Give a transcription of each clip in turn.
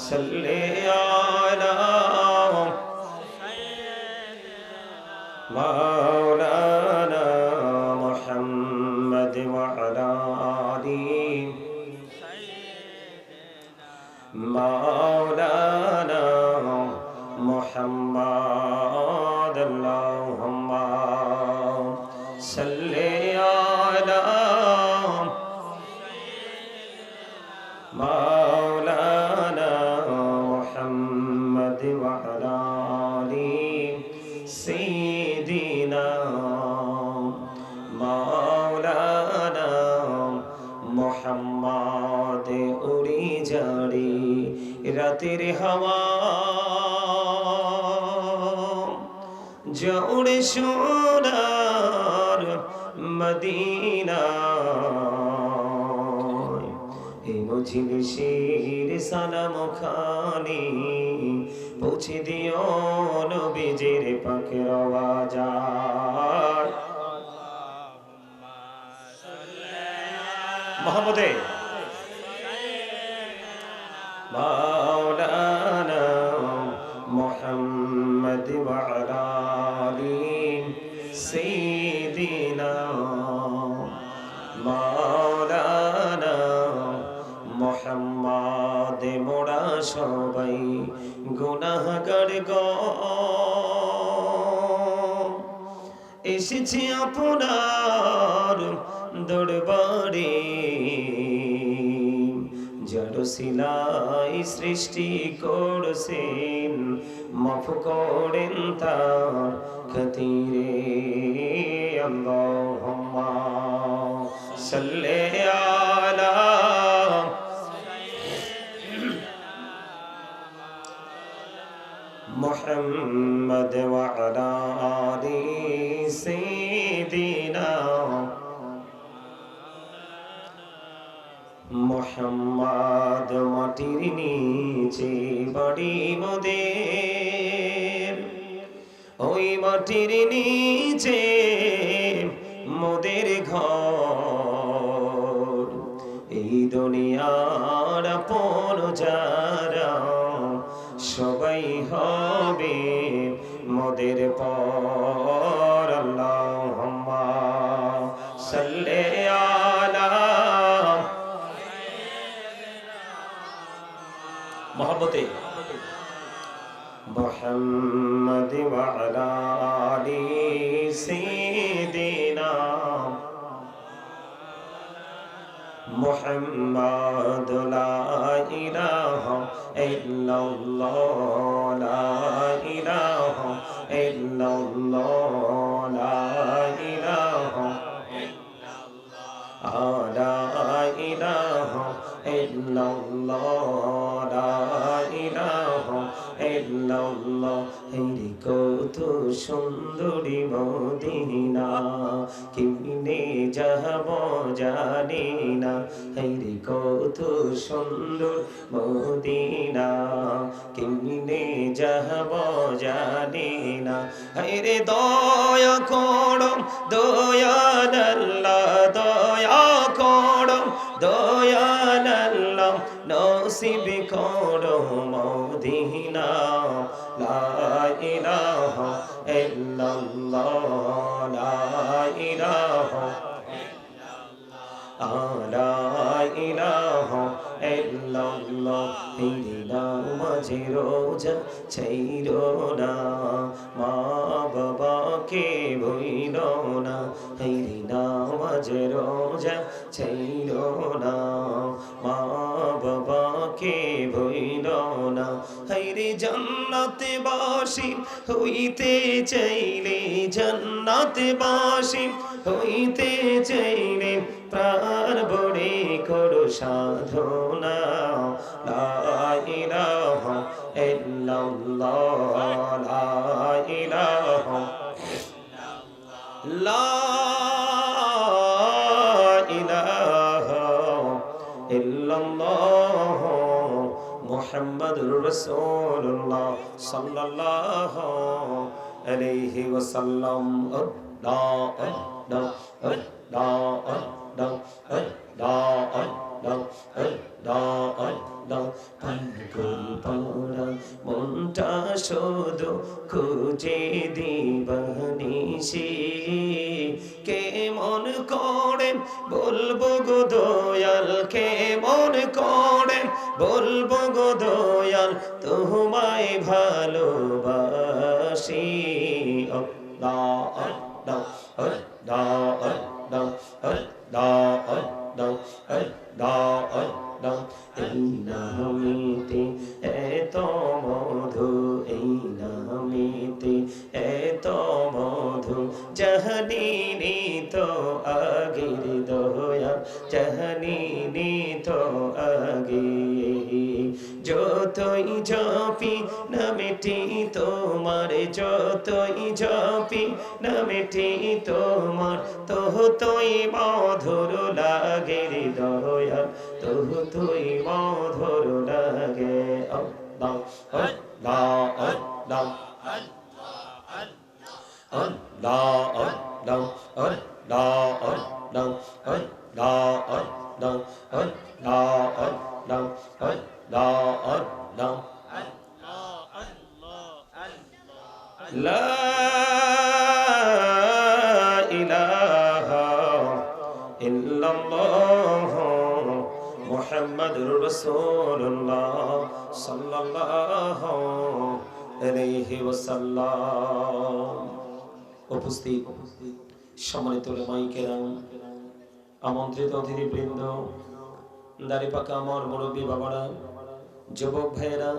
সাল্লি আলা মাওলানা মুহাম্মদ ওয়া আলা আলি মাওলানা মুহাম্মদ আল্লাহুম্মা সাল্লি আলা মাওলানা মুহাম্মদ ওয়া আলা আলি সাইয়্যিদিনা মাওলানা মুহাম্মদ উড়ি যারে রাতের হাওয়া জৌড়ে সোনার মদিনা এই মজলিসের সালাম খানি পৌঁছে দিও নবীজির পাকের আওয়াজ মোহাম্মদে মাওলানা মুহাম্মদ ওয়া আলা আলি সাইয়্যিদিনা মাওলানা মুহাম্মদ মোরা সবাই গুনাহগার গো এসেছি আপনার দরবারে যার সিলাই সৃষ্টি করছেন মাফ করেন তার খাতিরে আল্লাহুম্মা সাল্লি আলা মুহাম্মদ ওয়া আলা আলি সাইয়্যিদিনা মুহাম্মদ মাটির নিচে বাড়ি মোদের ওই মাটির নিচে মোদের ঘর এই দুনিয়ার আপন যারা সবাই হবে মোদের পর আল্লাহুম্মা সাল্লি আলা মোহাম্মদে মুহাম্মদ ওয়া আলা আলি সাইয়্যিদিনা মুহাম্মদ লা ইলাহা ইল্লাল্লাহ লা ইলাহা ইল্লাল্লাহ লা ইলাহা লা ইলাহা ইল্লাল্লাহ লা ইলাহা ইল্লাল্লাহ হেরি কত সুন্দরী মদিনা কেমনে যাব জানি না হেরি কত সুন্দর মদিনা কেমনে যাব জানি না হেরে দয়া করো দয়াল আল্লাহ দয়া করো দয়াল আল্লাহ নসিব করো মদিনা লা ইলাহা ইল্লাল্লাহ লা ইলাহা লা ইলাহা ইল্লাল্লাহ হিনা মাঝে রোজা ছাইরো না মা বাবাকে ভুইলো না হিনা মাঝে রোজা ছাইরো না মা বাবাকে ভুইলো না হাইরে জান্নাতে বাসি হইতে চাইলে জান্নাতে বাসি হইতে চাইলে প্রাণ ভরে করো সাধনা লা ইলাহা ইল্লাল্লাহ লা ইলাহা লা ইলাহা ইল্লাল্লাহ মুহাম্মাদুর রাসূলুল্লাহ সাল্লাল্লাহু আলাইহি ওয়াসাল্লাম লা লা লা লা লা আল্লাহ আল্লাহ পাগল পারা মনটা শুধু খুঁজে দিবানিশি কেমন করে বলবো গো দয়াল কেমন করে বলবো গো দয়াল তোমায় ভালোবাসি আল্লাহ আল্লাহ আল্লাহ আল্লাহ আল্লাহ আল্লাহ আল্লাহ আল্লাহ এই নামেতে এত মধু এই নামেতে এত মধু জাহানিনি তো আগের দয়াল জাহানিনি তো আগে যতই জপি নামেটি তোমার যতই জপি নামেটি তোমার ততই মধুর লাগে দয়াল ততই মধুর লাগে আল্লাহ আল্লাহ আল্লাহ আল্লাহ আল্লাহ আল্লাহ আল্লাহ আল্লাহ আল্লাহ আল্লাহ আল্লাহ আল্লাহ আল্লাহ লা ইলাহা ইল্লাল্লাহ মুহাম্মাদুর রাসূলুল্লাহ সাল্লাল্লাহু আলাইহি ওয়াসাল্লাম। উপস্থিত সম্মানিত উলামায়ে কেরাম, আমন্ত্রিত অতিথিবৃন্দ, দাড়ি পাকা আমার মুরব্বী বাবারা, যুবক ভাইয়েরা,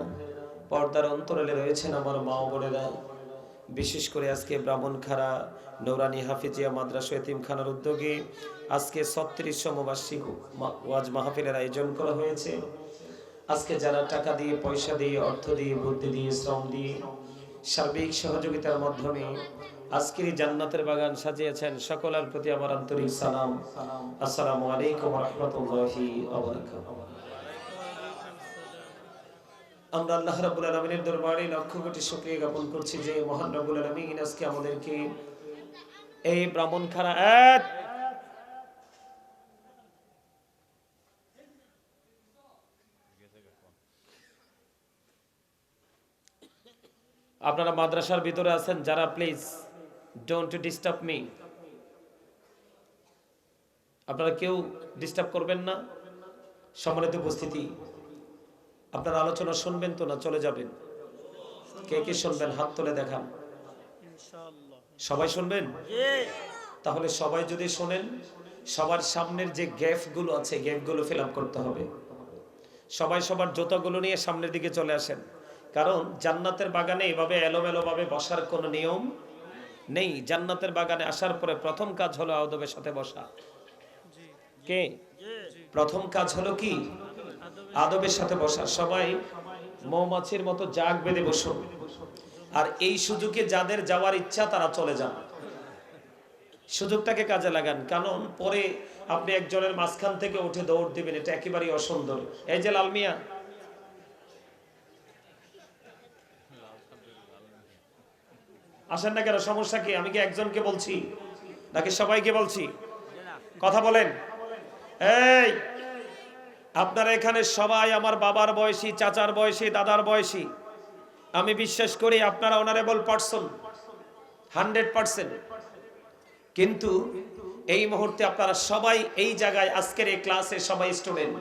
পর্দার অন্তরালে রয়েছেন আমার মা ও বোনেরা, বিশেষ করে আজকে ব্রাহ্মণখাড়া নৌরানি হাফিজিয়া মাদ্রাসা এতিমখানার উদ্যোগে আজকে 36তম বার্ষিক ওয়াজ মাহফিলের আয়োজন করা হয়েছে। আজকে যারা টাকা দিয়ে, পয়সা দিয়ে, অর্থ দিয়ে, বুদ্ধি দিয়ে, শ্রম দিয়ে, সার্বিক সহযোগিতার মাধ্যমে আজকের এই জান্নাতের বাগান সাজিয়েছেন, সকলের প্রতি আমার আন্তরিক সালাম। আসসালামু আলাইকুম ওয়া রাহমাতুল্লাহি ওয়া বারাকাতুহু। আমরা আল্লাহ রাব্বুল আলামিনের দরবারে লক্ষ কোটি শুকরিয়া জ্ঞাপন করছি যে মহান রাব্বুল আলামিন আজকে আমাদেরকে এই ব্রাহ্মণখাড়া আপনারা মাদ্রাসার ভিতরে আছেন যারা, প্লিজ ডোন্ট ডিস্টার্ব মি। আপনারা কেউ ডিস্টার্ব করবেন না। সম্মানিত উপস্থিতি, আপনারা আলোচনা শুনবেন তো না চলে যাবেন? কে কে শুনবেন হাত তুলে দেখান। সবাই শুনবেন? তাহলে সবাই যদি শোনেন, সবার সামনের যে গ্যাপগুলো আছে গ্যাপগুলো ফিল আপ করতে হবে। সবাই সবার জুতাগুলো নিয়ে সামনের দিকে চলে আসেন, কারণ জান্নাতের বাগানে এভাবে এলোমেলো ভাবে বসার কোনো নিয়ম নেই। জান্নাতের বাগানে আসার পরে প্রথম কাজ হলো আদবের সাথে বসা। কে প্রথম কাজ হলো কি? আদবের সাথে বসা। সবাই মৌমাছির মতো জাগ বেঁধে বসুন, আর এই সুযোগে যাদের যাওয়ার ইচ্ছা তারা চলে যান। সুযোগটাকে কাজে লাগান, কারণ পরে আপনি একজনের মাঝখান থেকে উঠে দৌড় দিবেন, এটা একেবারেই অসুন্দর। এই যে লালমিয়া, আসেন না কেন? সমস্যা কি? আমি কি একজনকে বলছি নাকি সবাইকে বলছি? কথা বলেন। এই আপনারা এখানে সবাই আমার বাবার বয়সী, চাচার বয়সী, দাদার বয়সী। আমি বিশ্বাস করি আপনারা অনারেবল পারসন 100%। কিন্তু এই মুহূর্তে আপনারা সবাই এই জায়গায় আজকের এই ক্লাসে সবাই স্টুডেন্ট।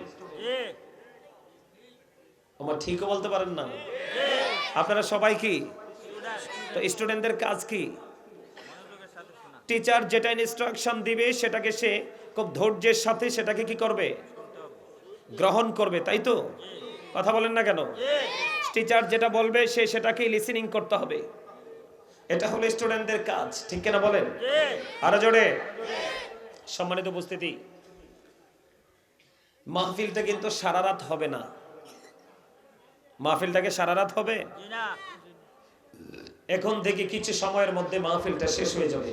আমার ঠিকও বলতে পারেন না? আপনারা সবাই কি? তো স্টুডেন্টদের কাজ কি? টিচার যেটা ইনস্ট্রাকশন দিবে সেটাকে সে খুব ধৈর্যের সাথে সেটাকে কি করবে? গ্রহণ করবে, তাই তো? কথা বলেন না কেন? টিচার যেটা বলবে সে সেটাকে লিসেনিং করতে হবে। এটা হলো স্টুডেন্টদের কাজ, ঠিক কিনা বলেন? আরো জোরে। সম্মানিত উপস্থিতি, মাহফিলটা কিন্তু সারা রাত হবে না। মাহফিলটাকে সারা রাত হবে? এখন থেকে কিছু সময়ের মধ্যে মাহফিলটা শেষ হয়ে যাবে।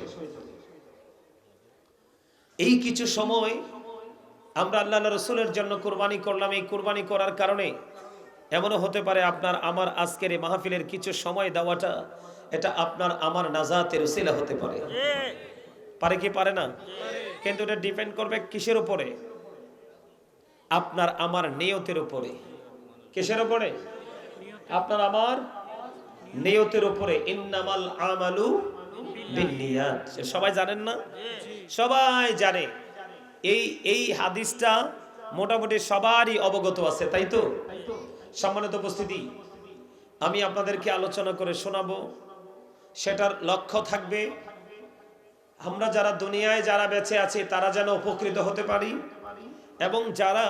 এই কিছু সময় আমরা আল্লাহ রাসূলের জন্য কুরবানি করলাম। এই কুরবানি করার কারণে এমনও হতে পারে আপনার আমার আজকের এই মাহফিলের কিছু সময় দেওয়াটা এটা আপনার আমার নাজাতের উসিলা হতে পারে। পারে কি পারে না? কিন্তু এটা ডিপেন্ড করবে কিসের উপরে? আপনার আমার নিয়তের উপরে। কিসের উপরে? আপনার আমার নিয়তের উপরে। ইন্নামাল আমালু বিন্নিয়াত। সবাই জানেন না? সবাই জানে। এই হাদিসটা মোটামুটি সবারই অবগত আছে, তাই তো? সম্মানিত উপস্থিতি, আমি আপনাদেরকে আলোচনা করে শোনাবো। সেটার লক্ষ্য থাকবে আমরা যারা দুনিয়ায় যারা বেঁচে আছি তারা যেন উপকৃত হতে পারি, এবং যারা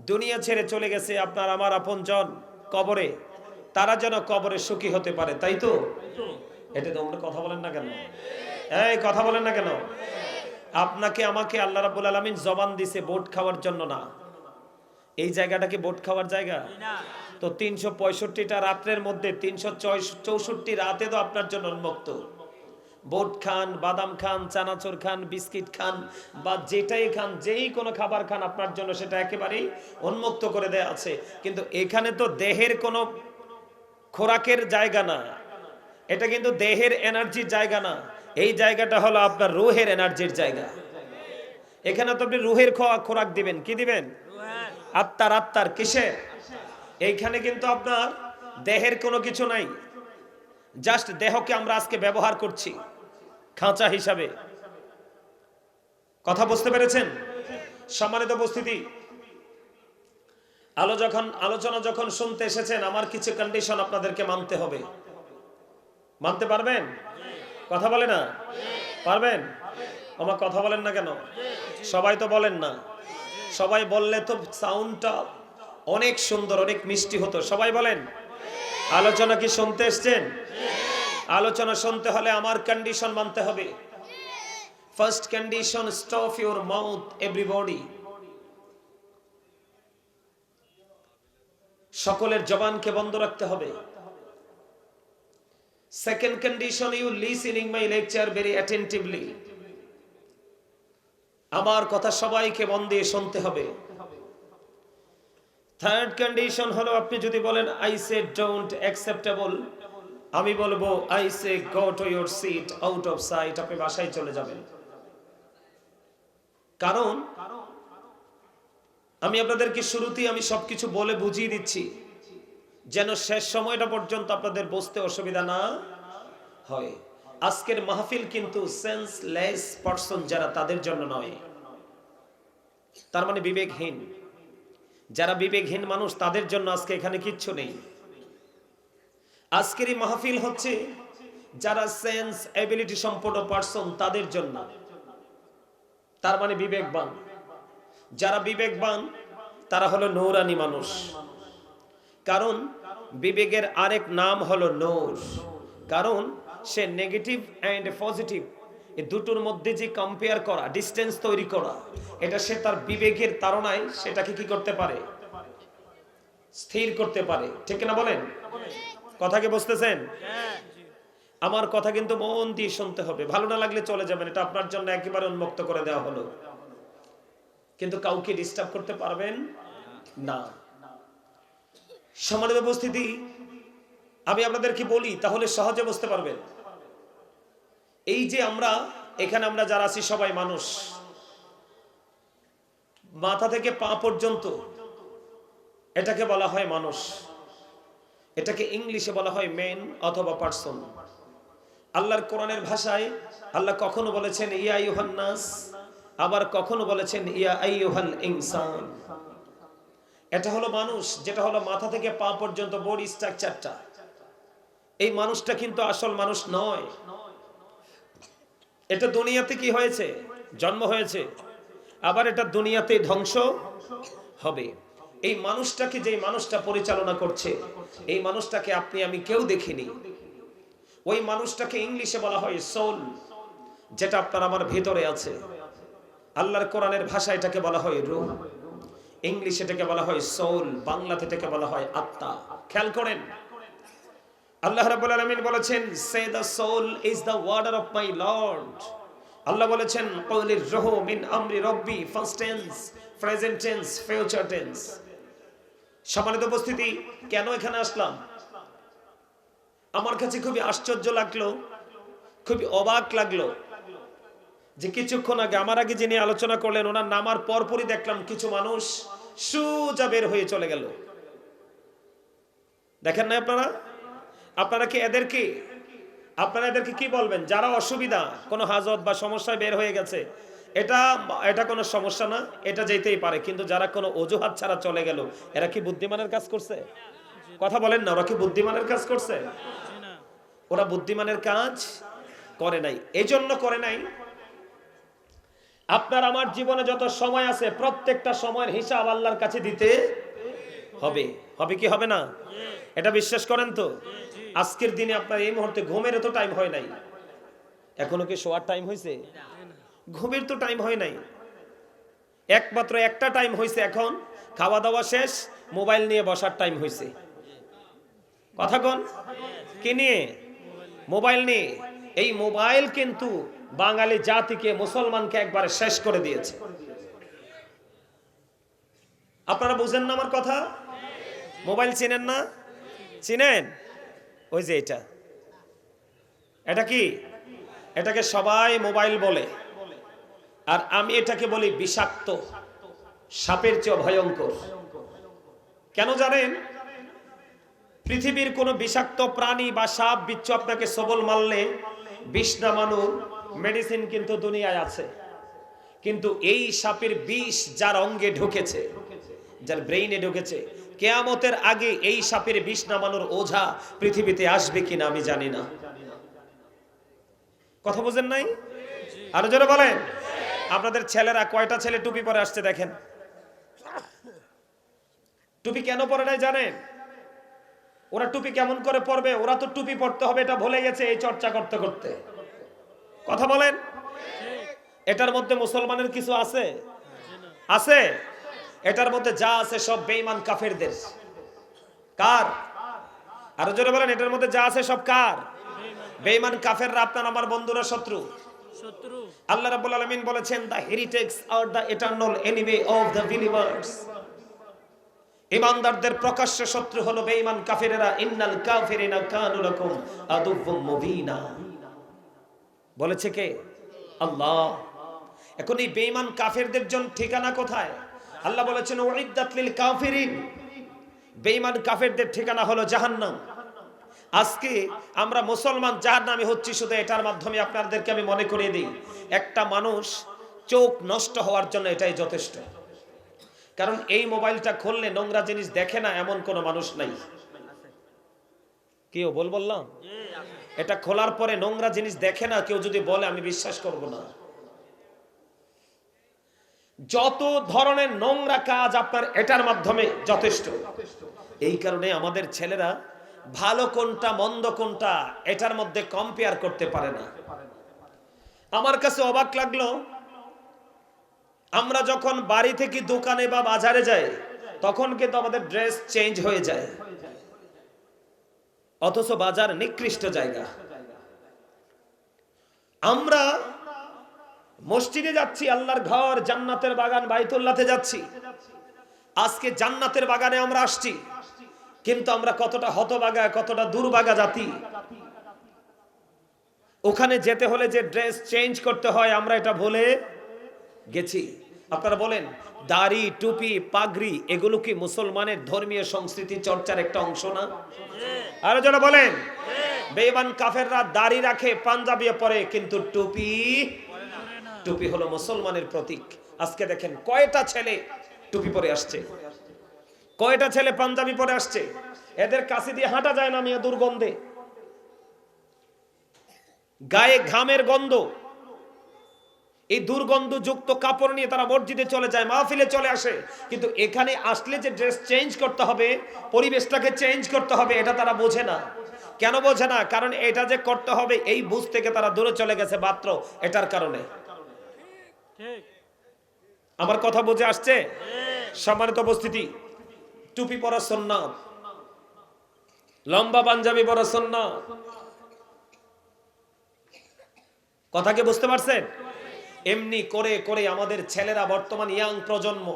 দুনিয়া ছেড়ে চলে গেছে আপনার আমার আপনজন কবরে, তারা যেন কবরে সুখী হতে পারে, তাই তো? এটা তোমরা কথা বলেন না কেন? এই কথা বলেন না কেন? আপনাকে আমাকে আল্লাহ রাব্বুল আলামিন জবান দিছে ভোট খাওয়ার জন্য না। এই জায়গাটা কি ভোট খাওয়ার জায়গা? তো 365টা রাতের মধ্যে 364 রাতে তো আপনার জন্য উন্মুক্ত। ভোট খান, বাদাম খান, চানাচুর খান, বিস্কিট খান, বা যেটাই খান, যেই কোনো খাবার খান, আপনার জন্য সেটা একেবারেই উন্মুক্ত করে দেয়া আছে। কিন্তু এখানে তো দেহের কোনো খোরাকের জায়গা না, এটা কিন্তু দেহের এনার্জির জায়গা না। এই জায়গাটা হলো আপনার রুহের এনার্জির জায়গা। এখানে তো আপনি রুহের খোরাক দিবেন। কি দিবেন? আত্মার। আত্মার কিসের? এইখানে কিন্তু আপনার দেহের কোনো কিছু নাই, জাস্ট দেহকে আমরা আজকে ব্যবহার করছি খাঁচা হিসাবে। কথা বুঝতে পেরেছেন? সম্মানিত উপস্থিতি, আলোচনা যখন শুনতে এসেছেন, আমার কিছু কন্ডিশন আপনাদেরকে মানতে হবে। মানতে পারবেন? কথা বলে না? পারবেন? আমার কথা বলেন না কেন? সবাই তো বলেন না। সবাই বললে তো সাউন্ডটা অনেক সুন্দর, অনেক মিষ্টি হতো। সবাই বলেন। আলোচনা কি শুনতে এসছেন? আলোচনা শুনতে হলে আমার কন্ডিশন মানতে হবে। First condition, stop your mouth everybody. সকলের জবানকে বন্ধ রাখতে হবে। Second condition, you listening my lecture very attentively. আমার কথা সবাইকে মন দিয়ে শুনতে হবে। থার্ড কন্ডিশন হলো, আপনি যদি বলেন আই সে ডোন্ট অ্যাকসেপ্টেবল, আমি বলবো I say go to your seat out of sight, আপনি বাসায় চলে যাবেন। কারণ আমি আপনাদেরকে শুরুতেই আমি সবকিছু বলে বুঝিয়ে দিচ্ছি, যেন শেষ সময়টা পর্যন্ত আপনাদের বুঝতে অসুবিধা না হয়। আজকের মাহফিল কিন্তু সেন্সলেস পারসন যারা, তাদের জন্য নয়। তার মানে বিবেকহীন যারা, বিবেকহীন মানুষ, তাদের জন্য আজকে এখানে কিচ্ছু নেই। আজকের এই মাহফিল হচ্ছে যারা সেন্স এবিলিটি সম্পন্ন পারসন, তাদের জন্য। তার মানে বিবেকবান। যারা বিবেকবান তারা হলো নূরানি মানুষ। কারণ বিবেকের আরেক নাম হলো নূর। কারণ সে নেগেটিভ এন্ড পজিটিভ এই দুটোর মধ্যে যে কম্পেয়ার করা, ডিসটেন্স তৈরি করা, এটা সে তার বিবেকের তাড়নায় সেটাকে কি করতে পারে? স্থির করতে পারে। ঠিক না বলেন? কথা কি বুঝতেছেন? আমার কথা কিন্তু মন দিয়ে শুনতে হবে। ভালো না লাগলে চলে যাবেন, এটা আপনার জন্য একেবারে উন্মুক্ত করে দেওয়া হলো। কিন্তু কাউকে ডিস্টার্ব করতে পারবেন না। সম্মানিত উপস্থিতি, আমি আপনাদেরকে বলি তাহলে সহজে বুঝতে পারবেন। এই যে আমরা এখানে আমরা যারা আছি সবাই মানুষ, মাথা থেকে পা পর্যন্ত এটাকে বলা হয় মানুষ। এটাকে ইংলিশে বলা হয় মেন অথবা পারসন। আল্লাহর কোরআনের ভাষায় আল্লাহ কখনো বলেছেন ইয়া আইয়ুহান নাস, আবার কখনো বলেছেন ইয়া আইয়ুহাল ইনসান। এটা হলো মানুষ, যেটা হলো মাথা থেকে পা পর্যন্ত বডি স্ট্রাকচারটা। এই মানুষটা কিন্তু আসল মানুষ নয়। এটা দুনিয়াতে কি হয়েছে? জন্ম হয়েছে, আবার এটা দুনিয়াতে ধ্বংস হবে। এই মানুষটাকে, যে মানুষটা পরিচালনা করছে, এই মানুষটাকে আপনি আমি কেউ দেখিনি। ওই মানুষটাকে ইংলিশে বলা হয় সোল, যেটা আপনার আমার ভেতরে আছে। আল্লাহর কোরআনের ভাষায় এটাকে বলা হয় রূহ, ইংলিশে এটাকে বলা হয় সোল, বাংলাতে এটাকে বলা হয় আত্মা। খেয়াল করেন, আল্লাহ রাব্বুল আলামিন বলেছেন সে the soul is the order of my Lord. আল্লাহ বলেছেন ক্বালির রূহু মিন আমরি রব্বি, first tense, present tense, future tense. সম্মানিত উপস্থিতি, কেন এখানে আসলাম? আমার কাছে খুবই আশ্চর্য লাগলো, খুবই অবাক লাগলো যে কিছুক্ষণ আগে আমার আগে যিনি আলোচনা করলেন ওনার নামার পরপরই দেখলাম কিছু মানুষ সোজা বের হয়ে চলে গেল। দেখেন না আপনারা? আপনারা এদেরকে কি বলবেন? যারা অসুবিধা, কোনো হাজত বা সমস্যায় বের হয়ে গেছে, এটা কোনো সমস্যা না, এটা যেতেই পারে। কিন্তু যারা কোনো অজুহাত ছাড়া চলে গেল, এরা কি বুদ্ধিমানের কাজ করছে? কথা বলেন না, ওরা কি বুদ্ধিমানের কাজ করছে? ওরা বুদ্ধিমানের কাজ করে নাই। এই জন্য করে নাই, আপনার আমার জীবনে যত সময় আছে প্রত্যেকটা সময়ের হিসাব আল্লাহর কাছে দিতে হবে। হবে কি হবে না? এটা বিশ্বাস করেন তো? আজকের দিনে আপনার এই মুহূর্তে ঘুমের তো টাইম হয় নাই, এখনো কি শোয়ার টাইম হয়েছে? ঘুমের তো টাইম হয় নাই, একমাত্র একটা টাইম হয়েছে, এখন খাওয়া দাওয়া শেষ, মোবাইল নিয়ে বসার টাইম হয়েছে। কথা কোন? কি নিয়ে? মোবাইল নিয়ে। এই মোবাইল কিন্তু বাঙালি জাতিকে, মুসলমানকে একবারে শেষ করে দিয়েছে। আপনারা বুঝেন না আমার কথা? মোবাইল চিনেন না? চিনেন? ওই যে এটা কি? এটাকে সবাই মোবাইল বলে, আর আমি এটাকে বলি বিষাক্ত, সাপের চেয়ে ভয়ঙ্কর। কেন জানেন? পৃথিবীর কোন বিষাক্ত প্রাণী বা সাপ বিচ্ছু আপনাকে সবল মারলে বিষ নামানোর মেডিসিন কিন্তু দুনিয়ায় আছে, কিন্তু এই সাপের বিষ যার অঙ্গে ঢুকেছে, যার ব্রেইনে ঢুকেছে, কিয়ামতের আগে এই সাপের বিষ নামানোর ওঝা পৃথিবীতে আসবে কিনা আমি জানি না। কথা বুঝেন নাই? আরো জোরে বলেন। আপনাদের ছেলেরা, কয়টা ছেলে টুপি পরে আসছে দেখেন? টুপি কেন পরে নাই জানেন? ওরা টুপি কেমন করে পরবে? ওরা তো টুপি পরতে হবে এটা ভুলে গেছে এই চর্চা করতে করতে। কথা বলেন। এটার মধ্যে মুসলমানের কিছু আছে? আছে? এটার মধ্যে যা আছে সব বেঈমান কাফেরদের। কার? আরো জোরে বলেন। এটার মধ্যে যা আছে সব কার? বেঈমান কাফেররা। আপনার আমার বন্ধুরা শত্রু। আল্লাহ রাব্বুল আলামিন বলেছেন, the heretics are the eternal enemy of the believers। ঈমানদারদের প্রকাশ্য শত্রু হলো বেঈমান কাফেরেরা। ইন্নাল কাফিরিনা কানু লাকুম আদুউম মুবিনা। বলেছে কে? আল্লাহ। এখন এই বেঈমান কাফেরদের জন্য ঠিকানা কোথায়? আল্লাহ বলেছেন উইদ্দাত লিল কাফিরিন। বেঈমান কাফেরদের ঠিকানা হলো জাহান্নাম। আজকে আমরা মুসলমান জাহান্নামী হচ্ছি শুধু এটার মাধ্যমে। আপনাদেরকে আমি মনে করিয়ে দিই, একটা মানুষ চোখ নষ্ট হওয়ার জন্য এটাই যথেষ্ট। কারণ এই মোবাইলটা খুললে নোংরা জিনিস দেখে না এমন কোন মানুষ নাই। কেউ বললাম এটা খোলার পরে নোংরা জিনিস দেখে না কেউ যদি বলে, আমি বিশ্বাস করব না। যত ধরনের নোংরা কাজ আপনার এটার মাধ্যমে যথেষ্ট। এই কারণে আমাদের ছেলেরা ভালো কোনটা মন্দ কোনটা এটার মধ্যে কম্পেয়ার করতে পারে না। আমার কাছে অবাক লাগলো, আমরা যখন বাড়ি থেকে দোকানে বা বাজারে যাই তখন কিন্তু আমাদের ড্রেস চেঞ্জ হয়ে যায়, অথচ বাজার নিকৃষ্ট জায়গা। আমরা মসজিদে যাচ্ছি, আল্লাহর ঘর, জান্নাতের বাগান, বাইতুল্লাহতে যাচ্ছি। আজকে জান্নাতের বাগানে আমরা আসছি, কিন্তু আমরা কতটা হতভাগা, কতটা দুর্ভাগা জাতি। ওখানে যেতে হলে যে ড্রেস চেঞ্জ করতে হয় আমরা এটা ভুলে গেছি। আপনারা বলেন, দাড়ি, টুপি, পাগড়ি এগুলো কি মুসলমানের ধর্মীয় সংস্কৃতি চর্চার একটা অংশ না? আরো যারা বলেন, বেঈমান কাফেররা দাড়ি রাখে, পাঞ্জাবি পরে, কিন্তু টুপি হলো মুসলমানের প্রতীক। আজকে দেখেন কয়টা ছেলে টুপি পরে আসছে, কয়টা ছেলে পাঞ্জাবি পরে আসছে। এদের কাছে দিয়ে হাঁটা যায় না মিয়া, দুর্গন্ধে, গায়ে ঘামের গন্ধ। এই দুর্গন্ধযুক্ত কাপড় নিয়ে তারা মসজিদে চলে যায়, মাহফিলে চলে আসে, কিন্তু এখানে আসলে যে ড্রেস চেঞ্জ করতে হবে, পরিবেশটাকে চেঞ্জ করতে হবে, এটা তারা বোঝে না। কেন বোঝে না? কারণ এটা যে করতে হবে এই বুঝ থেকে তারা দূরে চলে গেছে মাত্র এটার কারণে। আমার কথা বুঝে আসছে? সম্মানিত উপস্থিতি, টুপি পরা সুন্নাত, লম্বা পাঞ্জাবি পরা সুন্নাত। কথা কি বুঝতে পারছেন? এমনি করে করে আমাদের ছেলেরা, বর্তমান ইয়াং প্রজন্ম,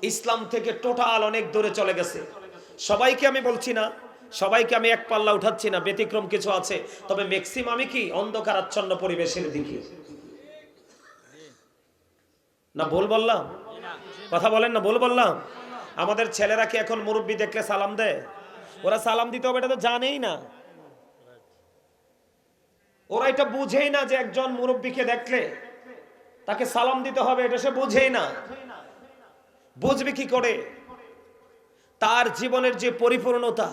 ইসলাম থেকে টোটাল অনেক দূরে চলে গেছে। সবাইকে আমি বলছি না, সবাইকে আমি এক পাল্লা উঠাচ্ছি না, ব্যতিক্রম কিছু আছে, তবে ম্যাক্সিমামই কি অন্ধকারাচ্ছন্ন পরিবেশের দিকে। না ভুল বললাম? কথা বলেন না ভুল বললাম? আমাদের ছেলেরা কি এখন মুরব্বি দেখলে সালাম দেয়? ওরা সালাম দিতে হবে এটা তো জানেই না। ওরা এটা বুঝেই না যে একজন মুরব্বিকে দেখলে তাকে সালাম দিতে হবে, এটা সে বুঝেই না। বুঝবে কি করে? তার জীবনের যে পরিপূর্ণতা,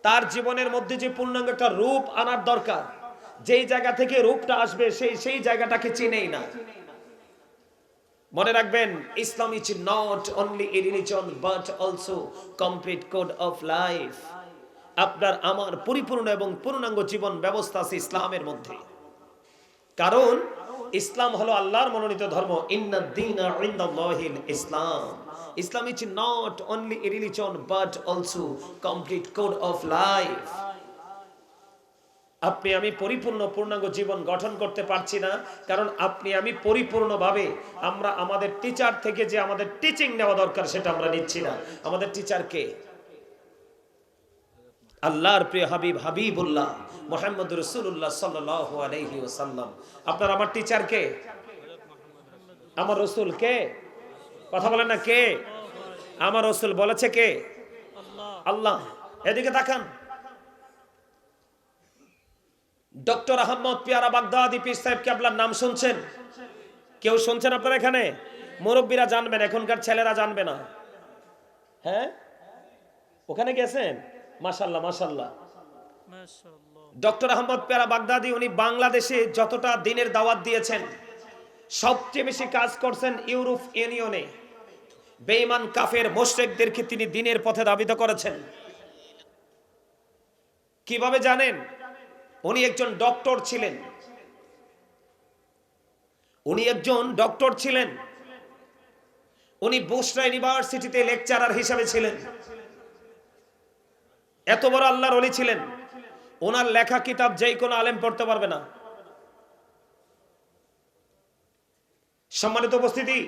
তার জীবনের মধ্যে যে পূর্ণাঙ্গ একটা রূপ আনার দরকার, যেই জায়গা থেকে রূপটা আসবে সেই জায়গাটাকে চিনেই না। মনে রাখবেন, Islam is not only a religion but also complete code of life. আপনার আমার পরিপূর্ণ এবং পূর্ণাঙ্গ জীবন ব্যবস্থা আছে ইসলামের মধ্যে। কারণ ইসলাম হলো আল্লাহর মনোনীত ধর্ম। ইন্নাদ দীনা ইনদাল্লাহিল ইসলাম। Islam is not only a religion but also complete code of life. আপনি আমি পরিপূর্ণ পূর্ণাঙ্গ জীবন গঠন করতে পারছি না, কারণ আপনি আমি পরিপূর্ণভাবে আমরা আমাদের টিচার থেকে যে আমাদের টিচিং নেওয়া দরকার সেটা আমরা নিচ্ছি না। আমাদের টিচার কে? আল্লাহর প্রিয় হাবিব হাবিবুল্লাহ মুহাম্মদ রাসূলুল্লাহ সাল্লাল্লাহু আলাইহি ওয়াসাল্লাম। আপনার আমার টিচার কে? আমার রাসূল কে? কথা বলেন না কে? আমার রাসূল বলেছে কে? আল্লাহ। এদিকে তাকান, ডক্টর আহমদ পিয়ারা বাগদাদি পীর সাহেব কেবলার নাম শুনছেন? কেউ শুনছেন আপনারা এখানে? মুরব্বীরা জানবেন, এখনকার ছেলেরা জানবে না। হ্যাঁ, ওখানে গেছেন? মাশাআল্লাহ মাশাআল্লাহ। ডক্টর আহমদ পিয়ারা বাগদাদি উনি বাংলাদেশে যতটা দ্বীনের দাওয়াত দিয়েছেন, সবচেয়ে বেশি কাজ করছেন ইউরোপ ইউনিয়নে। বেঈমান কাফের মুশরিকদেরকে তিনি দ্বীনের পথে ধাবিত করেছেন। কিভাবে জানেন? উনি একজন ডক্টর ছিলেন। উনি একজন ডক্টর ছিলেন। উনি বুশরা ইউনিভার্সিটিতে লেকচারার হিসেবে ছিলেন। এত বড় আল্লাহর ওলি ছিলেন, ওনার লেখা কিতাব যেই কোনো আলেম পড়তে পারবে না। সম্মানিত উপস্থিতি,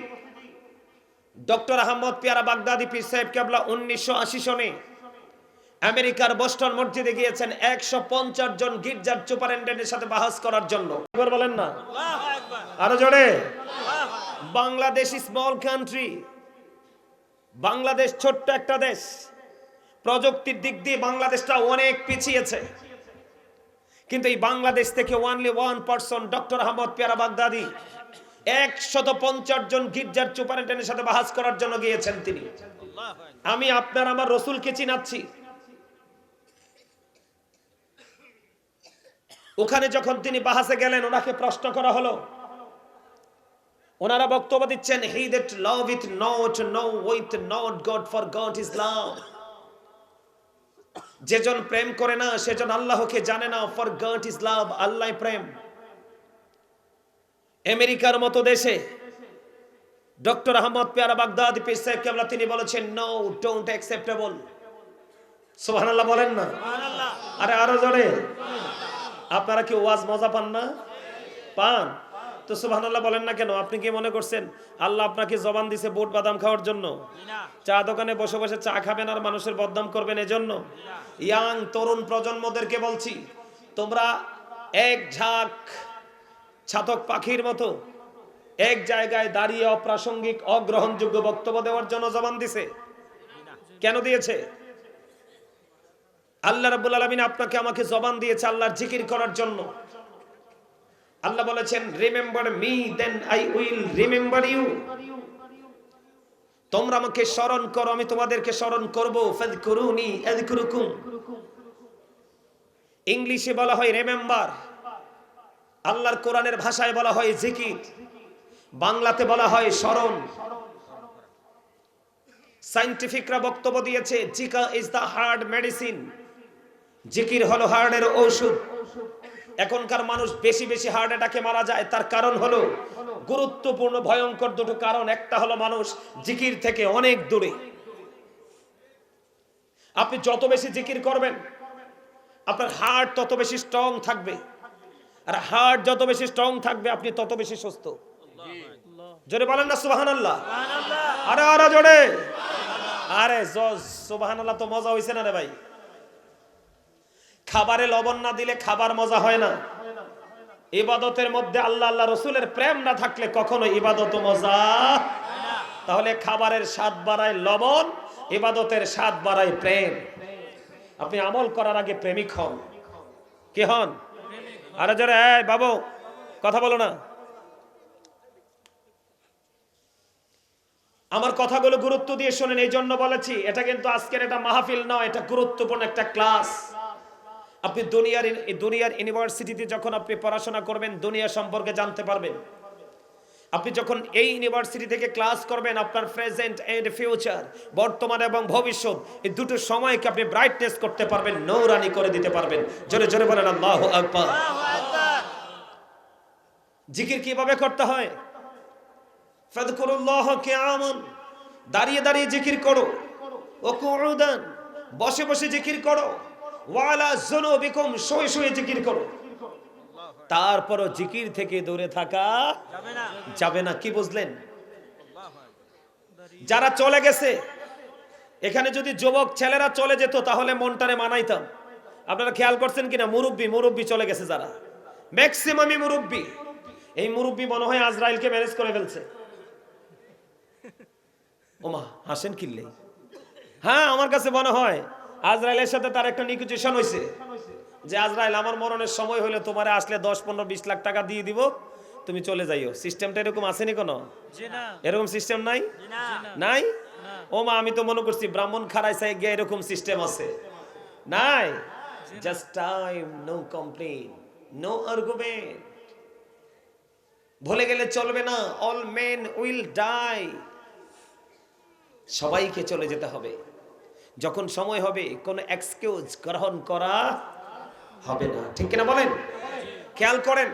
ডক্টর আহমদ পিয়ারা বাগদাদি পীর সাহেব কেবলা 1980 সনে আমেরিকার বোস্টন মসজিদে গিয়েছেন 150 জন গির্জার সুপারিনটেন্ডেন্টের সাথে বাহাস করার জন্য। বলেন না আরো জোরে? বাংলাদেশ স্মল কান্ট্রি, বাংলাদেশ ছোট্ট একটা দেশ। প্রযুক্তির দিক দিয়ে বাংলাদেশটা অনেক পিছিয়েছে, কিন্তু এই বাংলাদেশ থেকে অনলি 1% ডক্টর আহমদ পিয়ারা বাগদাদি 150 জন গির্জার সুপারিনটেন্ডেন্টের সাথে বাহাস করার জন্য গিয়েছেন তিনি। আমি আপনার আমার রসুলকে চিনাচ্ছি। ওখানে যখন তিনি বাহাসে গেলেন, ওনাকে প্রশ্ন করা হলো, ওনারা বক্তব্য দিচ্ছেন, he that loveth not knoweth not God, for God is love। যেজন প্রেম করে না সেজন আল্লাহকে জানে না, for God is love, আল্লাহ প্রেম। আমেরিকার মতো দেশে ডক্টর আহমদ পিয়ারা বাগদাদি পীর সাহেব কেবলা তিনি বলেছেন, নো ডোন্ট অ্যাকসেপ্টেবল। সুবহানাল্লাহ বলেন না? আরে আরো জোরে। আপনারা কি ওয়াজ মজা পান না? পান তো সুবহানাল্লাহ বলেন না কেন? আপনি কি মনে করছেন আল্লাহ আপনাকে জবান দিছে বুট বাদাম খাওয়ার জন্য? চা দোকানে বসে বসে চা খাবেন আর মানুষের বদনাম করবেন এজন্য? ইয়াং তরুণ প্রজন্মদেরকে বলছি, তোমরা এক ঝাঁক ছাতক পাখির মতো এক জায়গায় দাঁড়িয়ে অপ্রাসঙ্গিক অগ্রহণযোগ্য বক্তব্য দেওয়ার জন্য জবান দিছে। কেন দিয়েছে? আল্লাহ রাব্বুল আলামিন আপনাকে আমাকে জবান দিয়েছে আল্লাহর জিকির করার জন্য। আল্লাহ বলেছেন, remember me then I will remember you. তোমরা আমাকে স্মরণ করো, আমি তোমাদেরকে স্মরণ করব। ফাযকুরুনি আযকুরুকুম। ইংলিশে বলা হয় রিমেম্বার, আল্লাহর কোরআনের ভাষায় বলা হয় জিকির, বাংলাতে বলা হয় স্মরণ। সায়েন্টিফিকরা বক্তব্য দিয়েছে, Zika is the heart medicine. জিকির হলো হার্টের ঔষধ। এখনকার মানুষ বেশি বেশি হার্ট অ্যাটাকে মারা যায়, তার কারণ হলো গুরুত্বপূর্ণ ভয়ঙ্কর দুটো কারণ। একটা হলো মানুষ জিকির থেকে অনেক দূরে। আপনি যত বেশি জিকির করবেন আপনার হার্ট তত বেশি স্ট্রং থাকবে, আর হার্ট যত বেশি স্ট্রং থাকবে আপনি তত বেশি সুস্থ। জোরে বলেন না সুবহানাল্লাহ? আরে আরে জোরে। আরে সুবহানাল্লাহ তো মজা হইছে না রে ভাই? খাবারে লবণ না দিলে খাবার মজা হয় না। ইবাদতের মধ্যে আল্লাহ আল্লাহ রসুলের প্রেম না থাকলে কখনো ইবাদত মজা। তাহলে খাবারের স্বাদ বাড়ায় লবণ, ইবাদতের স্বাদ বাড়ায় প্রেম। আপনি আমল করার আগে প্রেমিক হন। কি হন? আরে জোরে বাবু কথা বলো না। আমার কথাগুলো গুরুত্ব দিয়ে শোনেন, এই জন্য বলেছি এটা কিন্তু আজকের এটা মাহফিল নয়, এটা গুরুত্বপূর্ণ একটা ক্লাস। আপনি দুনিয়ার ইউনিভার্সিটিতে যখন আপনি পড়াশোনা করবেন, দুনিয়া সম্পর্কে জানতে পারবেন। আপনি যখন এই ইউনিভার্সিটি থেকে ক্লাস করবেন, আপনার প্রেজেন্ট এন্ড ফিউচার, বর্তমান এবং ভবিষ্যৎ, এই দুটো সময়কে আপনি ব্রাইটনেস করতে পারবেন, নূরানি করে দিতে পারবেন। জোরে জোরে বলেন আল্লাহু আকবার। জিকির কিভাবে করতে হয়? ফাযকুরুল্লাহ কিয়ামান, দাঁড়িয়ে দাঁড়িয়ে জিকির করো। ওয়া কুউদান, বসে বসে জিকির করো। ওয়া আলা যুনুবিকুম, শুয়ে শুয়ে জিকির করো। তারপরও জিকির থেকে দূরে থাকা যাবে না। কি বুঝলেন? যারা চলে গেছে, এখানে যদি যুবক ছেলেরা চলে যেত তাহলে মনটারে মানাইতাম। আপনারা খেয়াল করছেন কিনা? মুরব্বী চলে গেছে যারা, ম্যাক্সিমামই মুরব্বী। এই মুরব্বী মনে হয় আজরাইলকে ম্যানেজ করে ফেলছে। ওমা হাসেন কিল্লে। হ্যাঁ, আমার কাছে মনে হয় আজরাইলের সাথে তার একটা নিগোসিয়েশন হয়েছে যে আজরাইল, আমার মরণের সময় হলে তোমারে আসলে 10-15-20 লাখ টাকা দিয়ে দিব, তুমি চলে যাইও। সিস্টেমটা এরকম আসেনি কোনো? এরকম সিস্টেম নাই? নাই? ও মা, আমি তো মনে করছি ব্রাহ্মণ খারাইছে গিয়ে এরকম সিস্টেম আছে। নাই, just time, no complain, no argument. ভুলে গেলে চলবে না, অল মেন উইল ডাই। সবাইকে চলে যেতে হবে। যখন সময় হবে কোনো এক্সকিউজ গ্রহণ করা হবে না। ঠিক কিনা বলেন? খেয়াল করেন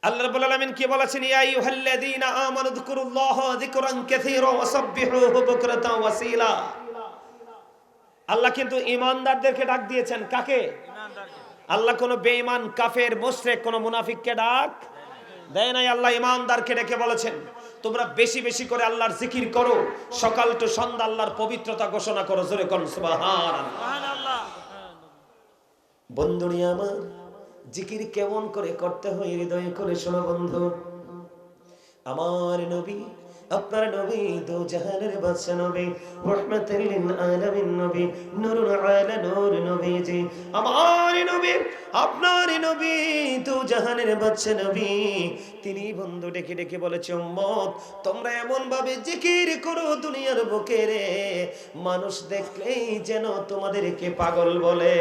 আল্লাহ রাব্বুল আলামিন কি বলেছেন? ইয়া আইয়ুহাল্লাযীনা আমানু যিকুরুল্লাহা যিকরান কাসীরা ওয়া সাব্বিহুহু বুকরাতাও ওয়া আসীলা। আল্লাহ কিন্তু ঈমানদারদেরকে ডাক দিয়েছেন। কাকে? আল্লাহ কোন বেঈমান, কাফের, মুশরিক, কোন মুনাফিককে ডাক দেয় নাই। আল্লাহ ঈমানদারকে ডেকে বলেছেন তোমরা বেশি বেশি করে আল্লাহর জিকির করো, সকাল টু সন্ধ্যা আল্লাহর পবিত্রতা ঘোষণা করো। জোরে কোন সুবহানাল্লাহ। বন্ধুনি আমার, জিকির কেমন করে করতে হয় হৃদয় করে শোনো বন্ধু। আমার নবী, আপনার নবী, দো জাহানের বাদশা নবী, রাহমাতুল লিল আলামিন নবী, নূরুল আলা নূর নবীজি। আমার নবী, আপনার নবী, দো জাহানের বাদশা নবী, তিনি বন্ধু ডেকে ডেকে বলেছে, উম্মত তোমরা এমন ভাবে জিকির করো দুনিয়ার বুকে রে, মানুষ দেখলেই যেন তোমাদেরকে পাগল বলে।